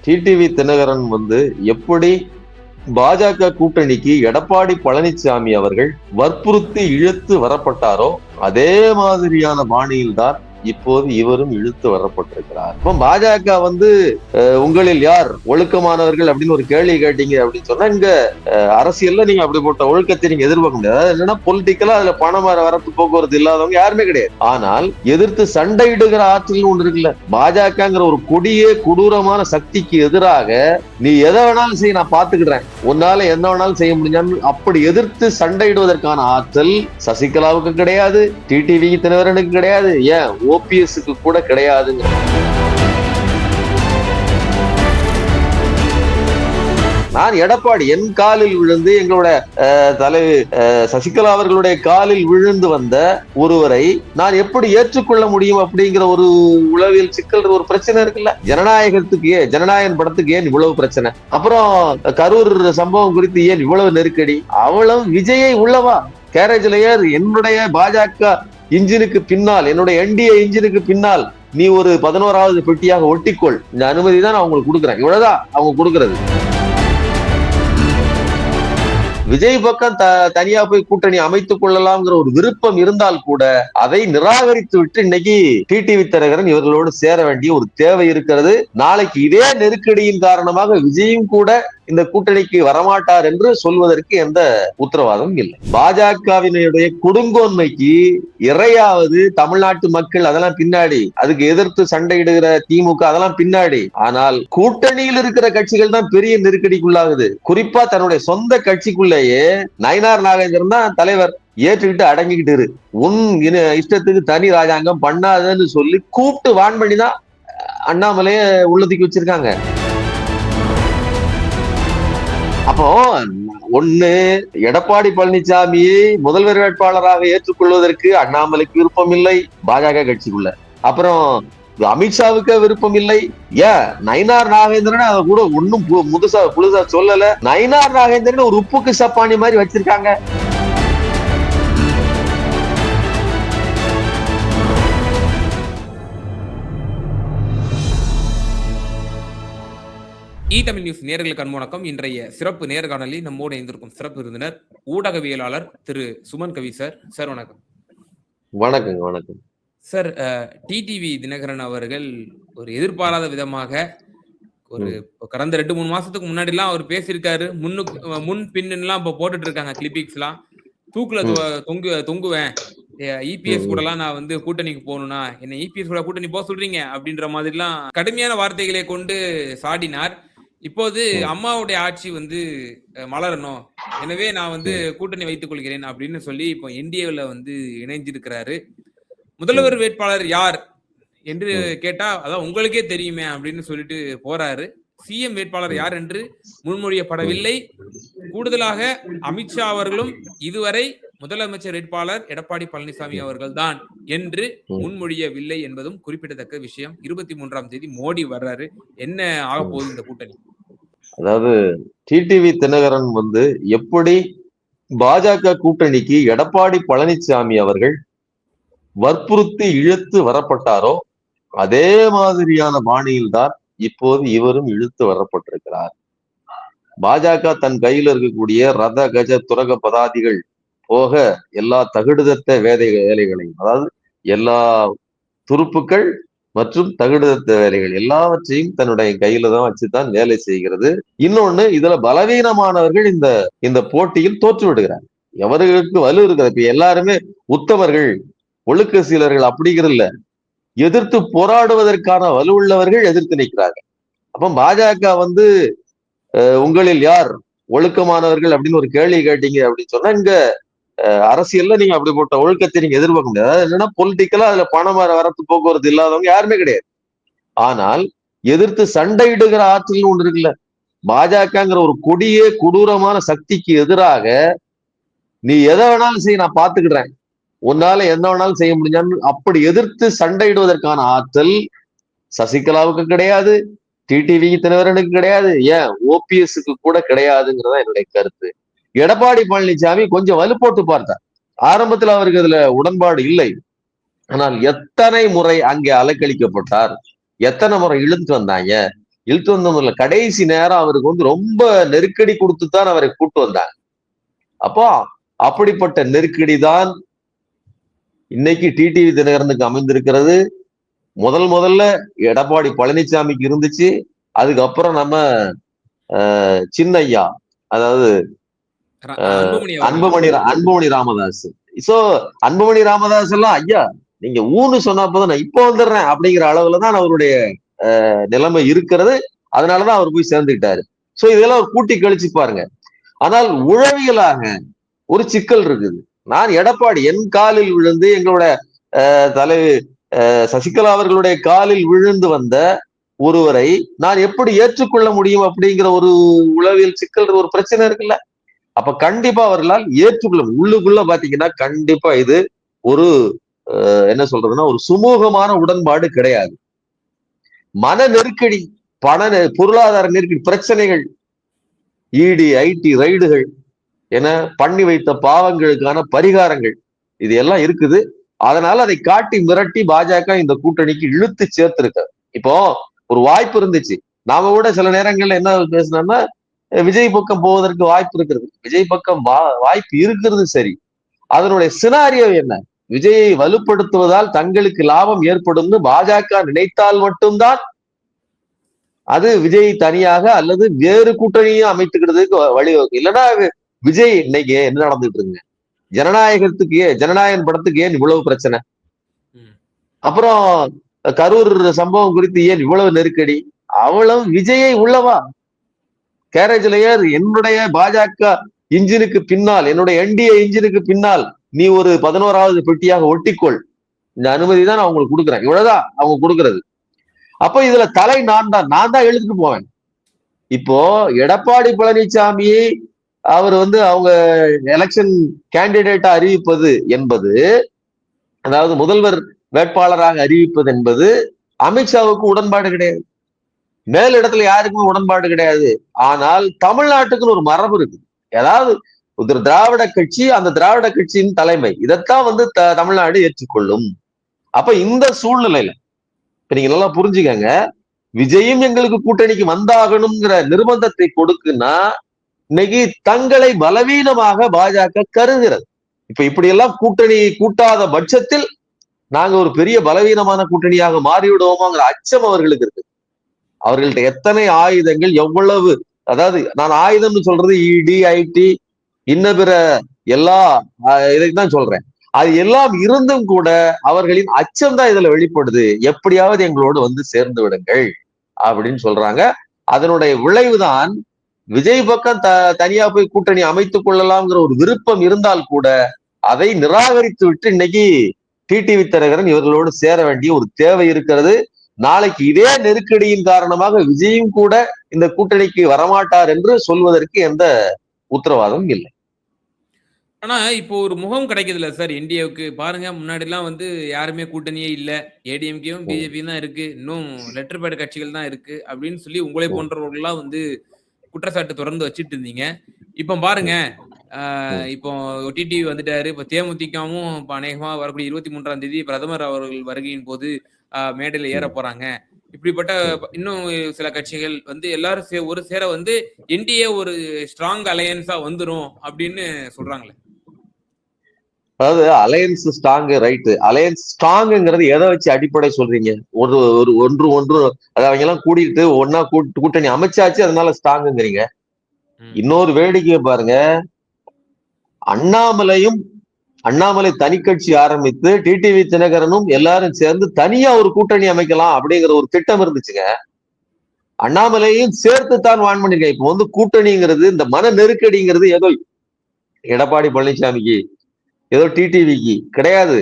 TTV Dinakaran எப்படி பாஜக கூட்டணிக்கு எடப்பாடி பழனிசாமி அவர்கள் வற்புறுத்தி இழுத்து வரப்பட்டாரோ அதே மாதிரியான பாணியில் தான் இப்போது இவரும் இழுத்து வரப்பட்டிருக்கிறார். இப்போ பாஜக உங்களில் யார் ஒழுக்கமானவர்கள் அப்படின்னு ஒரு கேள்வி கேட்டீங்க அப்படின்னு சொன்னா, இங்க அரசியல்ல நீங்க அப்படிப்பட்ட ஒழுக்கத்தை நீங்க எதிர்பார்க்க முடியாது. அதாவது என்னன்னா பொலிட்டிக்கலா அதுல பணம் வரத்து போக்குவரத்து இல்லாதவங்க யாருமே கிடையாது. ஆனால் எதிர்த்து சண்டையிடுகிற ஆற்றல் ஒன்று இருக்குல்ல, பாஜகங்கிற ஒரு கொடிய கொடூரமான சக்திக்கு எதிராக நீ எதை வேணாலும் செய்ய, நான் பாத்துக்கிடுறேன், உன்னால என்ன வேணாலும் செய்ய முடிஞ்சான்னு அப்படி எதிர்த்து சண்டையிடுவதற்கான ஆற்றல் சசிகலாவுக்கு கிடையாது, டிடிவி தினகரனுக்கு கிடையாது, ஏன் ஓபிஎஸ்க்கு கூட கிடையாதுங்க. நான் எடப்பாடி என் காலில் விழுந்து, எங்களோட தலைவர் சசிகலா அவர்களுடைய காலில் விழுந்து வந்த ஒருவரை நான் எப்படி ஏற்றுக்கொள்ள முடியும் அப்படிங்கிற ஒரு உளவியல் சிக்கல், ஒரு பிரச்சனை இருக்குல்ல. ஜனநாயகத்துக்கு ஜனநாயகன் படத்துக்கு ஏன் இவ்வளவு பிரச்சனை? அப்புறம் கரூர் சம்பவம் குறித்து ஏன் இவ்வளவு நெருக்கடி? அவ்வளவு விஜயை உள்ளவா கேரேஜ்ல ஏர், என்னுடைய பாஜக இன்ஜினுக்கு பின்னால், என்னுடைய என்டிஏ இன்ஜினுக்கு பின்னால் நீ ஒரு 11வது பெட்டியாக ஒட்டிக்கொள், இந்த அனுமதி தான் நான் உங்களுக்கு கொடுக்குறேன். இவ்வளவுதான் அவங்க கொடுக்கறது. விஜய் பக்கம் தனியா போய் கூட்டணி அமைத்துக் கொள்ளலாம்ங்கிற ஒரு விருப்பம் இருந்தால் கூட அதை நிராகரித்து விட்டு இன்னைக்கு டிடிவி தினகரன் இவர்களோடு சேர வேண்டிய ஒரு தேவை இருக்கிறது. நாளைக்கு இதே நெருக்கடியின் காரணமாக விஜயும் கூட இந்த கூட்டணிக்கு வரமாட்டார் என்று சொல்வதற்கு எந்த உத்தரவாதம் இல்லை. பாஜகவினுடைய கொடுங்கோன்மைக்கு இறையாவது தமிழ்நாட்டு மக்கள், அதெல்லாம் பின்னாடி. அதுக்கு எதிர்த்து சண்டையிடுகிற திமுக, அதெல்லாம் பின்னாடி. ஆனால் கூட்டணியில் இருக்கிற கட்சிகள் தான் பெரிய நெருக்கடிக்குள்ளாகுது. குறிப்பா தன்னுடைய சொந்த கட்சிக்குள்ளேயே நயினார் நாகேந்திரன் தான் தலைவர், ஏற்றுக்கிட்டு அடங்கிக்கிட்டு இரு, உன் இஷ்டத்துக்கு தனி ராஜாங்கம் பண்ணாதன்னு சொல்லி கூப்பிட்டு வான் பண்ணி தான் அண்ணாமலையே உள்ளதுக்கு வச்சிருக்காங்க. அப்போ ஒண்ணு, எடப்பாடி பழனிசாமியை முதல்வர் வேட்பாளராக ஏற்றுக்கொள்வதற்கு அண்ணாமலைக்கு விருப்பம் இல்லை பாஜக கட்சிக்குள்ள. அப்புறம் அமித்ஷாவுக்கு விருப்பம் இல்லை. ஏன் நயினார் நாகேந்திரன் அதை கூட ஒன்னும் புதுசா சொல்லல. நயினார் நாகேந்திரன் ஒரு உப்புக்கு சப்பானி மாதிரி வச்சிருக்காங்க. தமிழ் நியூஸ் நேயர்களுக்கு அன்பு. இன்றைய சிறப்பு நேர்காணலில் நம்மோடு இணைந்திருக்கும் சிறப்பு விருந்தினர் ஊடகவியலாளர் திரு சுமன் கவி சார். சார் வணக்கம். வணக்கம். வணக்கம் சார். டிடிவி தினகரன் அவர்கள் ஒரு எதிர்பாராத விதமாக ஒரு கடந்த 2-3 மாசத்துக்கு முன்னாடி எல்லாம் அவர் பேசியிருக்காரு. முன் பின்னெல்லாம் இப்ப போட்டுட்டு இருக்காங்க கிளிப்பிக்ஸ் எல்லாம். தூக்குல தொங்குவேன், இபிஎஸ் கூட எல்லாம் நான் கூட்டணிக்கு போகணும்னா என்ன இபிஎஸ் கூட கூட்டணி போக சொல்றீங்க அப்படின்ற மாதிரி எல்லாம் கடுமையான வார்த்தைகளை கொண்டு சாடினார். இப்போது அம்மாவுடைய ஆட்சி மலரணும், எனவே நான் கூட்டணி வைத்துக் கொள்கிறேன் அப்படின்னு சொல்லி இப்போ என்டிஏல இணைஞ்சிருக்கிறாரு. முதல்வர் வேட்பாளர் யார் என்று கேட்டா அதான் உங்களுக்கே தெரியுமே அப்படின்னு சொல்லிட்டு போறாரு. சிஎம் வேட்பாளர் யார் என்று முன்மொழியப்படவில்லை. கூடுதலாக அமித்ஷா அவர்களும் இதுவரை முதலமைச்சர் வேட்பாளர் எடப்பாடி பழனிசாமி அவர்கள் தான் என்று முன்மொழியவில்லை என்பதும் குறிப்பிடத்தக்க விஷயம். 23ஆம் தேதி மோடி வர்றாரு. என்ன ஆக போகுது இந்த கூட்டணி? அதாவது டிடிவி தினகரன் எப்படி பாஜக கூட்டணிக்கு எடப்பாடி பழனிசாமி அவர்கள் வற்புறுத்தி இழுத்து வரப்பட்டாரோ அதே மாதிரியான பாணியில் தான் இப்போது இவரும் இழுத்து வரப்பட்டிருக்கிறார். பாஜக தன் கையில் இருக்கக்கூடிய ரத கஜ துரக பதாதிகள் போக எல்லா தகுடுதத்த வேலைகளையும், அதாவது எல்லா துருப்புக்கள் மற்றும் தகுடுதத்த வேலைகள் எல்லாவற்றையும் தன்னுடைய கையில தான் வச்சுதான் வேலை செய்கிறது. இன்னொன்னு, இதுல பலவீனமானவர்கள் இந்த போட்டியில் தோற்று விடுகிறார். எவர்களுக்கு வலு இருக்கிற, இப்ப எல்லாருமே உத்தமர்கள் ஒழுக்க சீலர்கள் அப்படிங்கிறதுல எதிர்த்து போராடுவதற்கான வலு உள்ளவர்கள் எதிர்த்து நிற்கிறாங்க. அப்ப பாஜக உங்களில் யார் ஒழுக்கமானவர்கள் அப்படின்னு ஒரு கேள்வி கேட்டீங்க அப்படின்னு சொன்னா, இங்க அரசியல்ல நீங்க அப்படிப்பட்ட ஒழுக்கத்தை நீங்க எதிர்பார்க்க முடியாது. அதாவது என்னன்னா பொலிட்டிக்கலா அதுல பணம் வரத்து போக்குவரத்து இல்லாதவங்க யாருமே கிடையாது. ஆனால் எதிர்த்து சண்டையிடுகிற ஆற்றல் ஒன்று இருக்குல்ல, பாஜகங்கிற ஒரு கொடிய கொடூரமான சக்திக்கு எதிராக நீ எதை வேணாலும் செய்ய, நான் பாத்துக்கிடுறேன், உன்னால என்ன வேணாலும் செய்ய முடிஞ்சான்னு அப்படி எதிர்த்து சண்டையிடுவதற்கான ஆற்றல் சசிகலாவுக்கு கிடையாது, டிடிவி தினகரனுக்கு கிடையாது, ஏன் ஓபிஎஸ்க்கு கூட கிடையாதுங்கிறதா என்னுடைய கருத்து. எடப்பாடி பழனிசாமி கொஞ்சம் வலு போட்டு பார்த்தார். ஆரம்பத்தில் அவருக்கு அதுல உடன்பாடு இல்லை. ஆனால் எத்தனை முறை அங்கே அலைக்கழிக்கப்பட்டார், எத்தனை முறை இழுத்து வந்தாங்க, இழுத்து வந்தோம்ல, கடைசி நேரம் அவருக்கு வந்து ரொம்ப நெருக்கடி கொடுத்துத்தான் அவரை கூட்டு வந்தாங்க. அப்போ அப்படிப்பட்ட நெருக்கடி தான் இன்னைக்கு டிடிவி தினகரனுக்கு அமைந்திருக்கிறது. முதல்ல எடப்பாடி பழனிசாமிக்கு இருந்துச்சு. அதுக்கப்புறம் நம்ம சின்னையா, அதாவது அன்புமணி அவர்கள். அன்புமணி ராமதாஸ். சோ அன்புமணி ராமதாஸ் எல்லாம், ஐயா நீங்க ஊன்னு சொன்னா போதும், நான் இப்ப வந்துடுறேன் அப்படிங்கிற அளவுலதான் அவருடைய நிலைமை இருக்கிறது. அதனாலதான் அவர் போய் சேர்ந்துக்கிட்டாரு. சோ இதெல்லாம் ஒரு கூட்டி கழிச்சு பாருங்க. ஆனால் உளவியலாக ஒரு சிக்கல் இருக்குது. நான் எடப்பாடி என் காலில் விழுந்து, எங்களோட தலை சசிகலா அவர்களுடைய காலில் விழுந்து வந்த ஒருவரை நான் எப்படி ஏற்றுக்கொள்ள முடியும் அப்படிங்கிற ஒரு உளவியல் சிக்கல், ஒரு பிரச்சனை இருக்குல்ல. அப்ப கண்டிப்பா அவர்களால் ஏற்றுக்கொள்ள, உள்ளுக்குள்ள பாத்தீங்கன்னா கண்டிப்பா இது ஒரு என்ன சொல்றதுன்னா ஒரு சுமூகமான உடன்பாடு கிடையாது. மன நெருக்கடி, பொருளாதார நெருக்கடி, பிரச்சனைகள், இடி ஐடி ரைடுகள் என பண்ணி வைத்த பாவங்களுக்கான பரிகாரங்கள் இது எல்லாம் இருக்குது. அதனால அதை காட்டி மிரட்டி பாஜக இந்த கூட்டணிக்கு இழுத்து சேர்த்திருக்க. இப்போ ஒரு வாய்ப்பு இருந்துச்சு. நாம கூட சில நேரங்கள்ல என்ன பேசினோம்னா, விஜய் பக்கம் போவதற்கு வாய்ப்பு இருக்கிறது. விஜய் பக்கம் வாய்ப்பு இருக்கிறது சரி. அதனுடைய சினாரியோ என்ன? விஜயை வலுப்படுத்துவதால் தங்களுக்கு லாபம் ஏற்படும் பாஜக நினைத்தால் மட்டும்தான் அது விஜய் தனியாக அல்லது வேறு கூட்டணியும் அமைத்துக்கிறதுக்கு வழிவகுக்கும். இல்லைன்னா விஜய் இன்னைக்கு என்ன நடந்துட்டு இருக்குங்க? ஜனநாயகன் படத்துக்கு ஏன் இவ்வளவு பிரச்சனை? அப்புறம் கரூர் சம்பவம் குறித்து ஏன் இவ்வளவு நெருக்கடி? அவ்வளவு விஜயை உள்ளவா கேரேஜ்லயே என்னுடைய பாஜக இன்ஜினுக்கு பின்னால், என்னுடைய என்டிஏ இன்ஜினுக்கு பின்னால் நீ ஒரு 11வது பெட்டியாக ஒட்டிக்கொள், இந்த அனுமதி தான் நான் உங்களுக்கு கொடுக்குறேன். இவ்வளவுதான் அவங்க கொடுக்கறது. அப்ப இதுல தலை நான் தான் எழுதிட்டு போவேன். இப்போ எடப்பாடி பழனிசாமி அவர் வந்து அவங்க எலெக்ஷன் கேண்டிடேட்டா அறிவிப்பது என்பது, அதாவது முதல்வர் வேட்பாளராக அறிவிப்பது என்பது அமித்ஷாவுக்கு உடன்பாடு கிடையாது. மேலிடத்துல யாருக்குமே உடன்பாடு கிடையாது. ஆனால் தமிழ்நாட்டுக்குன்னு ஒரு மரபு இருக்கு. ஏதாவது ஒரு திராவிட கட்சி, அந்த திராவிட கட்சியின் தலைமை, இதைத்தான் வந்து தமிழ்நாடு ஏற்றுக்கொள்ளும். அப்ப இந்த சூழ்நிலையில இப்ப நீங்க நல்லா புரிஞ்சுக்கங்க, விஜயும் எங்களுக்கு கூட்டணிக்கு வந்தாகணுங்கிற நிர்பந்தத்தை கொடுக்குன்னா இன்னைக்கு தங்களை பலவீனமாக பாஜக கருதுகிறது. இப்ப இப்படி எல்லாம் கூட்டணி கூட்டாத பட்சத்தில் நாங்க ஒரு பெரிய பலவீனமான கூட்டணியாக மாறிவிடுவோமாங்கிற அச்சம் அவர்களுக்கு இருக்கு. அவர்கள்ட்ட எத்தனை ஆயுதங்கள், எவ்வளவு, அதாவது நான் ஆயுதம்னு சொல்றது இடி ஐடி இன்ன பிற எல்லா இதைத்தான் சொல்றேன். அது எல்லாம் இருந்தும் கூட அவர்களின் அச்சம் தான் இதுல வெளிப்படுது. எப்படியாவது எங்களோடு வந்து சேர்ந்து விடுங்கள் அப்படின்னு சொல்றாங்க. அதனுடைய விளைவுதான் விஜய் பக்கம் தனியா போய் கூட்டணி அமைத்துக் கொள்ளலாம்ங்கிற ஒரு விருப்பம் இருந்தால் கூட அதை நிராகரித்து விட்டு இன்னைக்கு டிடிவி தினகரன் இவர்களோடு சேர வேண்டிய ஒரு தேவை இருக்கிறது. நாளைக்கு இதே நெருக்கடியின் காரணமாக விஜயும் கூட இந்த கூட்டணிக்கு வரமாட்டார் என்று சொல்வதற்கு எந்த உத்தரவாதமும் இல்லை. ஆனா இப்போ ஒரு முகம் கிடைக்குதுல்ல சார் இந்தியாவுக்கு. பாருங்க முன்னாடி எல்லாம் வந்து யாருமே கூட்டணியே இல்ல. ஏடிஎம்கேவும் பிஜேபியும் தான் இருக்கு. இன்னும் லெட்டர் பேட் கட்சிகள் தான் இருக்கு அப்படின்னு சொல்லி உங்களை போன்றவர்கள் எல்லாம் வந்து குற்றச்சாட்டு தொடர்ந்து வச்சிட்டு இருந்தீங்க. இப்ப பாருங்க, இப்போ டிடிவி வந்துட்டாரு. இப்ப தேமுதிகவும் இப்ப அநேகமா வரக்கூடிய 23ஆம் தேதி பிரதமர் அவர்கள் வருகையின் போது மேடையில ஏற போறாங்க. இப்படிப்பட்ட இன்னும் சில கட்சிகள் வந்து எல்லாரும் ஒரு சேர வந்து என்டிஏ ஒரு ஸ்ட்ராங் அலையன்ஸா வந்துரும் அப்படின்னு சொல்றாங்களே. அதாவது அலையன்ஸ் ஸ்ட்ராங், ரைட். அலையன்ஸ் ஸ்ட்ராங்ங்கிறது எதை வச்சு அடிப்படை சொல்றீங்க? ஒரு ஒன்று அதாவது அவங்க எல்லாம் கூட்டிட்டு ஒன்னா கூட்டணி அமைச்சாச்சு, அதனால ஸ்ட்ராங்குங்கிறீங்க. இன்னொரு வேடிக்கையை பாருங்க, அண்ணாமலை தனி கட்சி ஆரம்பித்து டிடிவி தினகரனும் எல்லாரும் சேர்ந்து தனியா ஒரு கூட்டணி அமைக்கலாம் அப்படிங்கிற ஒரு திட்டம் இருந்துச்சுங்க. அண்ணாமலையும் சேர்த்து தான் வான் பண்ணிருக்கேன். இப்ப வந்து கூட்டணிங்கிறது, இந்த மன நெருக்கடிங்கிறது ஏதோ எடப்பாடி பழனிசாமிக்கு, ஏதோ டிடிவிக்கு கிடையாது.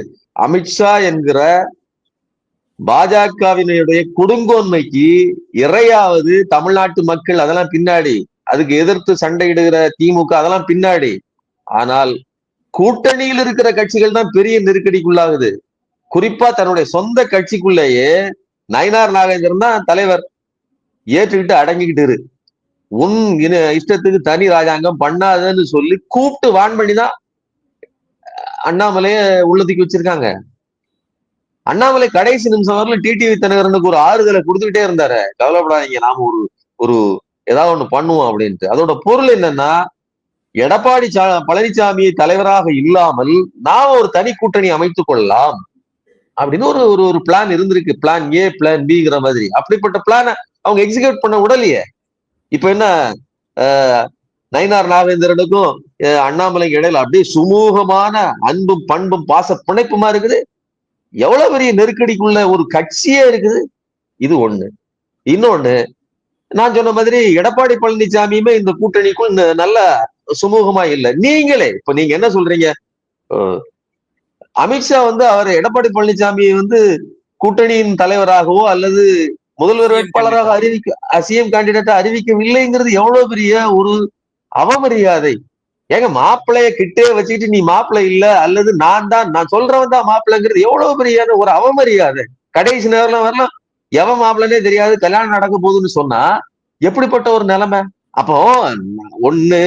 அமித்ஷா என்கிற பாஜகவினுடைய கொடுங்கோன்மைக்கு இறையாவது தமிழ்நாட்டு மக்கள், அதெல்லாம் பின்னாடி. அதுக்கு எதிர்த்து சண்டையிடுகிற திமுக, அதெல்லாம் பின்னாடி. ஆனால் கூட்டணியில் இருக்கிற கட்சிகள் தான் பெரிய நெருக்கடிக்குள்ளாகுது. குறிப்பா தன்னுடைய சொந்த கட்சிக்குள்ளேயே நயினார் நாகேந்திரன் தான் தலைவர், ஏற்றுக்கிட்டு அடங்கிக்கிட்டு இரு, உன் இஷ்டத்துக்கு தனி ராஜாங்கம் பண்ணாதன்னு சொல்லி கூப்பிட்டு வான் பண்ணிதான் அண்ணாமலைய உள்ளதுக்கு வச்சிருக்காங்க. அண்ணாமலை கடைசி நிமிஷம் வரல டிடிவி தினகரனுக்கு ஒரு ஆறுதலை கொடுத்துக்கிட்டே இருந்தாரு. கவலைப்படாதீங்க, நாம ஒரு ஒரு ஏதாவது ஒண்ணு பண்ணுவோம் அப்படின்ட்டு. அதோட பொருள் என்னன்னா, எடப்பாடி பழனிசாமி தலைவராக இல்லாமல் நாம் ஒரு தனி கூட்டணி அமைத்துக் கொள்ளலாம் அப்படின்னு ஒரு ஒரு ஒரு பிளான் இருந்திருக்கு. பிளான் ஏ, பிளான் பிங்கிற மாதிரி. அப்படிப்பட்ட பிளான அவங்க எக்ஸிக்யூட் பண்ண உடலையே. இப்ப என்ன, நயினார் நாகேந்திரனுக்கும் அண்ணாமலைக்கு இடையில அப்படியே சுமூகமான அன்பும் பண்பும் பாச பிணைப்புமா இருக்குது. எவ்வளவு பெரிய நெருக்கடிக்குள்ள ஒரு கட்சியே இருக்குது. இது ஒண்ணு. இன்னொன்னு, நான் சொன்ன மாதிரி எடப்பாடி பழனிசாமியுமே இந்த கூட்டணிக்குள் நல்ல சுமூகமா இல்ல. நீங்களே இப்ப நீங்க என்ன சொல்றீங்க, அமித்ஷா அவர் எடப்பாடி பழனிசாமி கூட்டணியின் தலைவராகவோ அல்லது முதல்வர் வேட்பாளராக சிஎம் கேண்டிடேட்டா அறிவிக்கவில்லைங்கிறது எவ்வளவு பெரிய ஒரு அவமரியாதை. ஏங்க, மாப்பிள்ளைய கிட்டே வச்சுக்கிட்டு நீ மாப்பிள்ளை இல்ல அல்லது நான் சொல்றவன் தான் மாப்பிள்ளைங்கிறது எவ்வளவு பெரிய ஒரு அவமரியாதை. கடைசி நேரம் வரலாம் எவன் மாப்பிள்ளனே தெரியாது, கல்யாணம் நடக்க போகுதுன்னு சொன்னா எப்படிப்பட்ட ஒரு நிலைமை. அப்போ ஒண்ணு,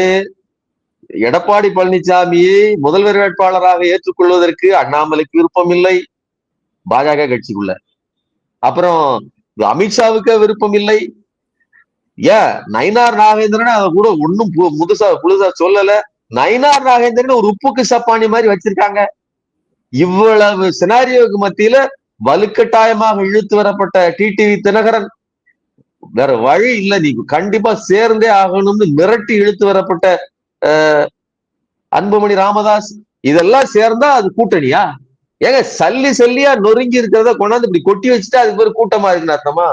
எடப்பாடி பழனிசாமியை முதல்வர் வேட்பாளராக ஏற்றுக்கொள்வதற்கு அண்ணாமலைக்கு விருப்பம் இல்லை பாஜக கட்சிக்குள்ள. அப்புறம் அமித்ஷாவுக்கு விருப்பம் இல்லை. ஏன் நயினார் நாகேந்திரன் அதை கூட ஒன்னும் புதுசா சொல்லல. நயினார் நாகேந்திரன் ஒரு உப்புக்கு சப்பானி மாதிரி வச்சிருக்காங்க. இவ்வளவு சினாரியோவுக்கு மத்தியில வலுக்கட்டாயமாக இழுத்து வரப்பட்ட டிடிவி தினகரன் வேற வழி இல்ல, நீ கண்டிப்பா சேர்ந்தே ஆகணும்னு மிரட்டி இழுத்து வரப்பட்ட அன்புமணி ராமதாஸ், இதெல்லாம் சேர்ந்தா அது கூட்டணியா? ஏங்க, சல்லியா நொறுங்கி இருக்கிறத கொண்டாந்து இப்படி கொட்டி வச்சுட்டா அதுக்கு பேர் கூட்டமா இருக்குன்னு அர்த்தமா?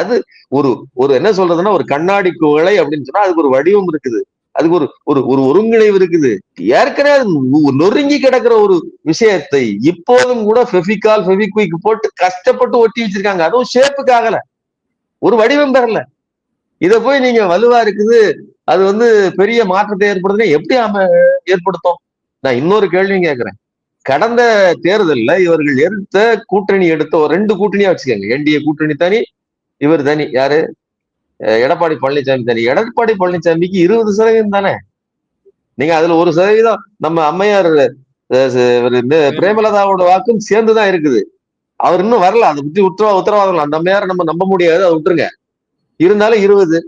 அது ஒரு ஒரு என்ன சொல்றதுன்னா, ஒரு கண்ணாடி குவளை அப்படின்னு சொன்னா அதுக்கு ஒரு வடிவம் இருக்குது, அதுக்கு ஒரு ஒரு ஒரு ஒருங்கிணைவு இருக்குது. ஏற்கனவே நொறுங்கி கிடக்கிற ஒரு விஷயத்தை இப்போதும் கூட ஃபெவிகால் ஃபெவிக்விக் போட்டு கஷ்டப்பட்டு ஒட்டி வச்சிருக்காங்க. அதுவும் ஷேப்புக்காகல, ஒரு வடிவம் பெறல. இத போய் நீங்க வலுவா இருக்குது, அது பெரிய மாற்றத்தை ஏற்படுத்தும், எப்படி ஏற்படுத்தும்? நான் இன்னொரு கேள்வி கேட்கிறேன். கடந்த தேர்தல்ல இவர்கள் எடுத்த கூட்டணி எடுத்த ஒரு 2 கூட்டணியா வச்சுக்கோங்க. என்டிஏ கூட்டணி தனி, இவர் தனி. யாரு? எடப்பாடி பழனிசாமி தனி. எடப்பாடி பழனிசாமிக்கு 20% தானே. நீங்க அதுல 1% நம்ம அம்மையார் பிரேமலதாவோட வாக்கும் சேர்ந்துதான் இருக்குது. அவர் இன்னும் வரல, அதை பத்தி உத்தரவாதம் அந்த அம்மையார நம்ம நம்ப முடியாது, அதை விட்டுருங்க. இருந்தாலும் 20,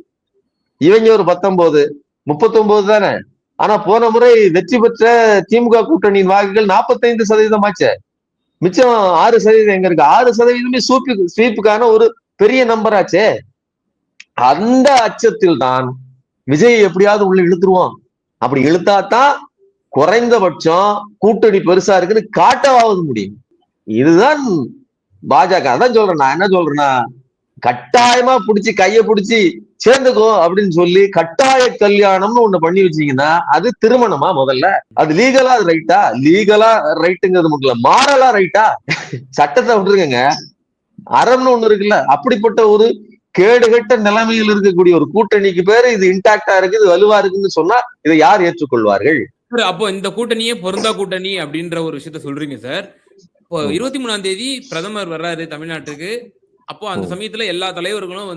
இவங்க ஒரு 19, 39 தானே. ஆனா போன முறை வெற்றி பெற்ற திமுக கூட்டணியின் வாக்குகள் 45% ஆச்சு. மிச்சம் 6% எங்க இருக்கு? 6%மே ஸ்வீப்புக்கான ஒரு பெரிய நம்பர் ஆச்சே. அந்த அச்சத்தில் தான் விஜய் எப்படியாவது உள்ள இழுத்துருவோம், அப்படி இழுத்தாதான் குறைந்தபட்சம் கூட்டணி பெருசா இருக்குன்னு காட்டவாவது முடியும். இதுதான் பாஜக. அதான் சொல்றேன், நான் என்ன சொல்றேன்னா, கட்டாயமா பிடிச்சி கைய பிடிச்சி சேர்ந்துக்கோ அப்படின்னு சொல்லி கட்டாய கல்யாணம்னு ஒண்ணு பண்ணி வச்சீங்கன்னா அது திருமணமா? முதல்ல அது லீகலா அது ரைட்டா? லீகலா ரைட்டுங்கிறது மட்டும் இல்ல, மாரலா ரைட்டா? சட்டத்தை விட்டுருக்கங்க, அறம்னு ஒண்ணு இருக்குல்ல. அப்படிப்பட்ட ஒரு கேடுகட்ட நிலைமையில் இருக்கக்கூடிய ஒரு கூட்டணிக்கு பேரு இது இன்டாக்டா இருக்கு, இது வலுவா இருக்குன்னு சொன்னா இதை யார் ஏற்றுக்கொள்வார்கள்? அப்போ இந்த கூட்டணியே பொருந்தா கூட்டணி அப்படின்ற ஒரு விஷயத்த சொல்றீங்க சார். இப்போ 23ஆம் தேதி பிரதமர் வர்றாரு தமிழ்நாட்டுக்கு. அப்போ அந்த சமயத்துல எல்லா தலைவர்களும்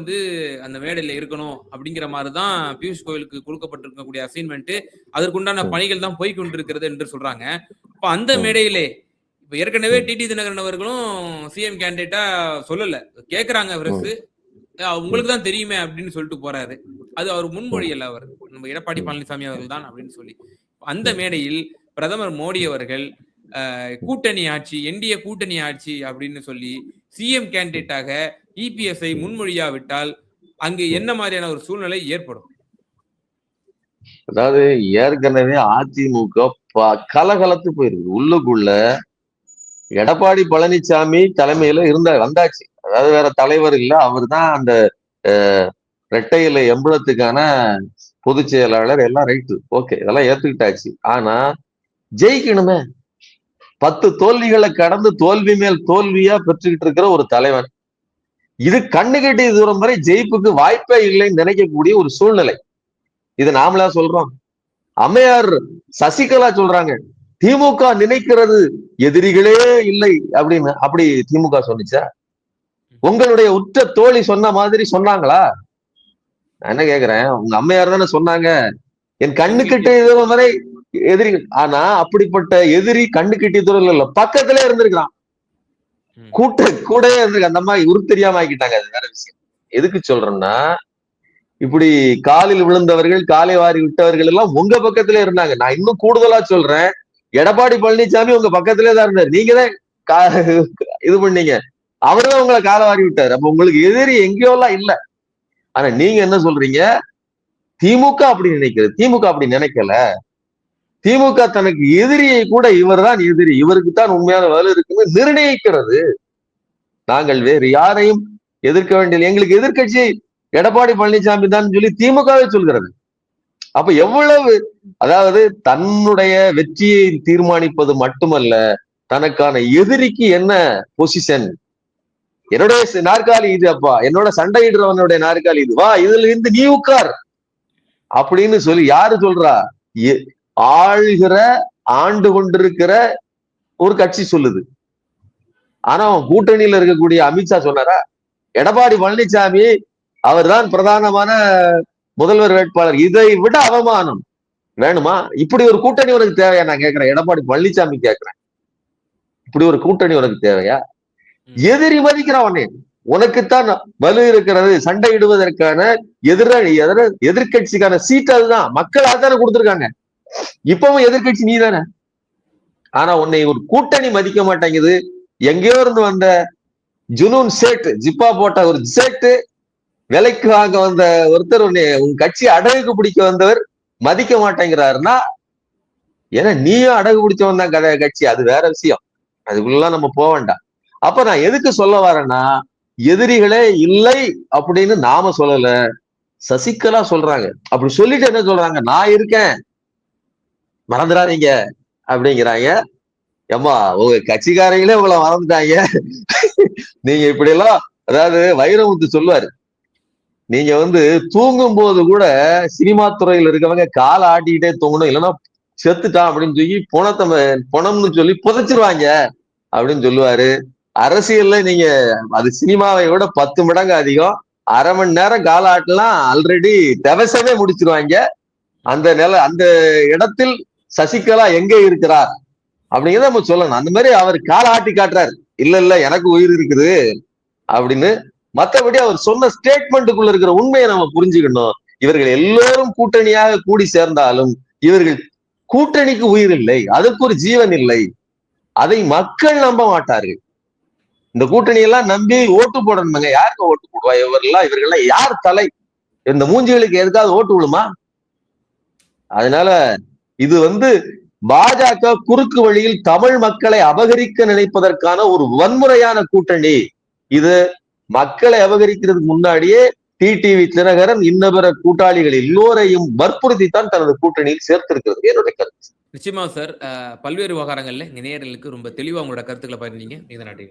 அந்த மேடையில இருக்கணும் அப்படிங்கிற மாதிரிதான் பியூஷ் கோயலுக்கு கொடுக்கப்பட்டிருக்கக்கூடிய அசைன்மெண்ட், அதற்குண்டான பணிகள் தான் போய் கொண்டிருக்கிறது என்று சொல்றாங்க. அப்ப அந்த மேடையிலே இப்ப ஏற்கனவே டிடி தினகரன் அவர்களும் சிஎம் கேண்டிடேட்டா சொல்லல, கேக்குறாங்க பிரஸ், உங்களுக்கு தான் தெரியுமே அப்படின்னு சொல்லிட்டு போறாரு. அது அவர் முன்மொழியல்ல, அவர் நம்ம எடப்பாடி பழனிசாமி அவர்கள் தான் அப்படின்னு சொல்லி. அந்த மேடையில் பிரதமர் மோடி அவர்கள் கூட்டணி ஆட்சி, என்டிஏ கூட்டணி ஆட்சி அப்படின்னு சொல்லி சிஎம் கேண்டிடேட்டாக இபிஎஸ்ஐ முன்மொழியாவிட்டால் அங்கு என்ன மாதிரியான ஒரு சூழ்நிலை ஏற்படும்? அதாவது ஏற்கனவே அதிமுக கலகலத்து போயிருக்கு. உள்ளுக்குள்ள எடப்பாடி பழனிசாமி தலைமையில வந்தாச்சு. அதாவது வேற தலைவர் இல்ல, அவர் தான் அந்த இரட்டை இலை எம்பளத்துக்கான பொதுச் செயலாளர். எல்லாம் ரைட்டு, ஓகே, இதெல்லாம் ஏத்துக்கிட்டாச்சு. ஆனா ஜெயிக்கணுமே. 10 தோல்விகளை கடந்து தோல்வி மேல் தோல்வியா பெற்றுக்கிட்டு இருக்கிற ஒரு தலைவன், இது கண்ணு கட்டிய தூரம் வரை ஜெயிப்புக்கு வாய்ப்பே இல்லைன்னு நினைக்கக்கூடிய ஒரு சூழ்நிலை. இது நாமளா சொல்றோம்? அம்மையார் சசிகலா சொல்றாங்க, திமுக நினைக்கிறது எதிரிகளே இல்லை அப்படின்னு. அப்படி திமுக சொன்னிச்சா? உங்களுடைய உற்ற தோழி சொன்ன மாதிரி சொன்னாங்களா? நான் என்ன கேக்குறேன், உங்க அம்மையார் தானே சொன்னாங்க, என் கண்ணு கட்டிய தூரம் வரை எதிரி. ஆனா அப்படிப்பட்ட எதிரி கண்ணு கட்டிய தூரம் இல்ல, பக்கத்திலே இருந்திருக்கிறான். ம். கூட அந்த மாதிரி உருத்தெரியாம ஆக்கிட்டாங்க. அது வேற விஷயம். எதுக்கு சொல்றேன்னா, இப்படி காலில் விழுந்தவர்கள், காலை வாரி விட்டவர்கள் எல்லாம் உங்க பக்கத்திலே இருந்தாங்க. நான் இன்னும் கூடுதலா சொல்றேன். எடப்பாடி பழனிசாமி உங்க பக்கத்திலே தான் இருந்தாரு. நீங்க தான் இது பண்ணீங்க. அவர்தான் உங்களை காலை வாரி விட்டாரு. அப்ப உங்களுக்கு எதிரி எங்கேயோ எல்லாம் இல்ல. ஆனா நீங்க என்ன சொல்றீங்க? திமுக அப்படி நினைக்கிறது. திமுக அப்படி நினைக்கல. திமுக தனக்கு எதிரியை கூட இவர்தான் எதிரி. இவருக்கு தான் உண்மையான வலு இருக்குன்னு நிர்ணயிக்கிறது. நாங்கள் வேறு யாரையும் எதிர்க்க வேண்டிய எங்களுக்கு எதிர்க்கட்சி எடப்பாடி பழனிசாமி தான் சொல்லி திமுகவே சொல்கிறது. அப்ப எவ்வளவு அதாவது தன்னுடைய வெற்றியை தீர்மானிப்பது மட்டுமல்ல, தனக்கான எதிரிக்கு என்ன பொசிஷன், என்னுடைய நாற்காலி இது அப்பா, என்னோட சண்டையிடுறவனுடைய நாற்காலி இது, வா இதுல இருந்து நீ உட்கார் அப்படின்னு சொல்லி யாரு சொல்றா? ஆள்கிற ஆண்டு கொண்டிருக்கிற ஒரு கட்சி சொல்லுது. ஆனா அவன் கூட்டணியில இருக்கக்கூடிய அமித்ஷா சொன்னாரா? எடப்பாடி பழனிசாமி அவர்தான் பிரதானமான முதல்வர் வேட்பாளர். இதை விட அவமானம் வேணுமா? இப்படி ஒரு கூட்டணி உனக்கு தேவையா? நான் கேட்கிறேன். எடப்பாடி பழனிசாமி கேட்கிறேன். இப்படி ஒரு கூட்டணி உனக்கு தேவையா? எதிரி மதிக்கிறான் உன்னை. உனக்குத்தான் வலு இருக்கிறது சண்டையிடுவதற்கான எதிர்கட்சிக்கான சீட் அதுதான். மக்கள் அதானே கொடுத்திருக்காங்க. இப்பவும் எதிர்கட்சி நீ தானே. ஆனா உன்னை ஒரு கூட்டணி மதிக்க மாட்டேங்குது. எங்கேயோ இருந்து வந்த ஜுனூன் சேட், ஜிப்பா போட்ட ஒரு சேட்டு, விலைக்கு வாங்க வந்த ஒருத்தர் உன் கட்சி அடகுக்கு பிடிக்க வந்தவர் மதிக்க மாட்டேங்கிறாருன்னா, ஏன்னா நீயும் அடகு பிடிச்சவன் தான் கட்சி. அது வேற விஷயம். அதுக்குள்ள நம்ம போக வேண்டாம். அப்ப நான் எதுக்கு சொல்ல வரேன்னா, எதிரிகளே இல்லை அப்படின்னு நாம சொல்லல, சசிகலா சொல்றாங்க. அப்படி சொல்லிட்டு என்ன சொல்றாங்க? நான் இருக்கேன், மறந்துடாதீங்க அப்படிங்கிறாங்க. ஏம்மா உங்க கட்சிக்காரங்களே உங்களை மறந்துட்டாங்க. நீங்க இப்படி எல்லாம், அதாவது வைரமுத்து சொல்லுவாரு, நீங்க தூங்கும் போது கூட சினிமா துறையில இருக்கவங்க காலை ஆட்டிக்கிட்டே தூங்கணும், இல்லைன்னா செத்துட்டான் அப்படின்னு சொல்லி பணம்னு சொல்லி புதைச்சிருவாங்க அப்படின்னு சொல்லுவாரு. அரசியல்ல நீங்க அது சினிமாவை விட 10 மடங்கு அதிகம். அரை மணி நேரம் கால ஆட்டலாம் ஆல்ரெடி தவசமே முடிச்சிருவாங்க. அந்த இடத்தில் சசிகலா எங்க இருக்கிறார் அப்படிங்கிறத நம்ம சொல்லணும். அந்த மாதிரி அவர் கால ஆட்டி காட்டுறாரு, இல்ல எனக்கு உயிர் இருக்குது அப்படின்னு. மற்றபடி அவர் சொன்ன ஸ்டேட்மெண்ட்டுக்குள்ள இருக்கிற உண்மையை நம்ம புரிஞ்சுக்கணும். இவர்கள் எல்லோரும் கூட்டணியாக கூடி சேர்ந்தாலும் இவர்கள் கூட்டணிக்கு உயிர் இல்லை, அதுக்கு ஒரு ஜீவன் இல்லை. அதை மக்கள் நம்ப மாட்டார்கள். இந்த கூட்டணி எல்லாம் நம்பி ஓட்டு போடணுங்க. யாருக்கு ஓட்டு போடுவா? இவர்கள்லாம் யார் தலை? இந்த மூஞ்சிகளுக்கு எதுக்காவது ஓட்டு விழுமா? அதனால இது பாஜக குறுக்கு வழியில் தமிழ் மக்களை அபகரிக்க நினைப்பதற்கான ஒரு வன்முறையான கூட்டணி. இது மக்களை அபகரிக்கிறதுக்கு முன்னாடியே டிடிவி தினகரன் இன்ன பிற கூட்டாளிகள் எல்லோரையும் வற்புறுத்தித்தான் தனது கூட்டணியில் சேர்த்திருக்கிறது என்னுடைய கருத்து. நிச்சயமா சார். பல்வேறு விவகாரங்கள்ல இங்க நேயர்களுக்கு ரொம்ப தெளிவா உங்களோட கருத்துக்களை பகிர்ந்தீங்க. நன்றி.